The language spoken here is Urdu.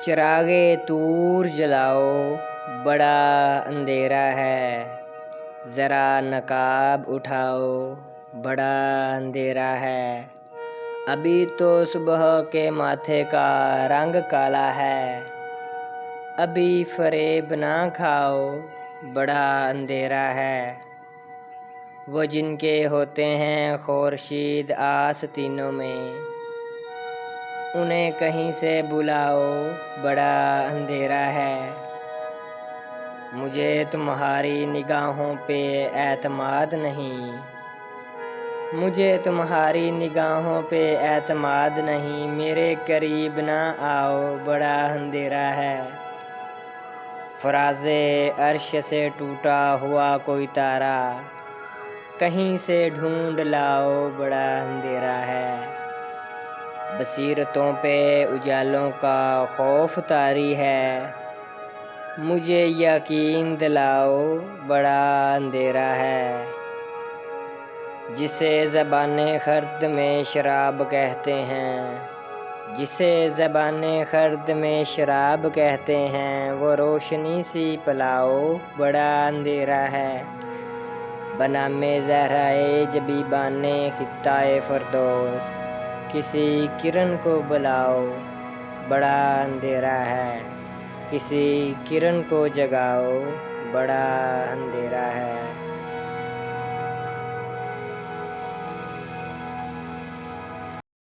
چراغے طور جلاؤ، بڑا اندھیرا ہے، ذرا نقاب اٹھاؤ، بڑا اندھیرا ہے، ابھی تو صبح کے ماتھے کا رنگ کالا ہے، ابھی فریب نہ کھاؤ، بڑا اندھیرا ہے، وہ جن کے ہوتے ہیں خورشید آستینوں میں، انہیں کہیں سے بلاؤ، بڑا اندھیرا ہے، مجھے تمہاری نگاہوں پہ اعتماد نہیں، مجھے تمہاری نگاہوں پہ اعتماد نہیں، میرے قریب نہ آؤ، بڑا اندھیرا ہے، فراز عرش سے ٹوٹا ہوا کوئی تارا کہیں سے ڈھونڈ لاؤ، بڑا اندھیرا ہے، بصیرتوں پہ اجالوں کا خوف طاری ہے، مجھے یقین دلاؤ، بڑا اندھیرا ہے، جسے زبان خرد میں شراب کہتے ہیں، جسے زبان خرد میں شراب کہتے ہیں، وہ روشنی سی پلاؤ، بڑا اندھیرا ہے، بنام زہرائے جبیبان خطہ فردوس کسی کرن کو بلاؤ، بڑا اندھیرا ہے، کسی کرن کو جگاؤ، بڑا اندھیرا ہے۔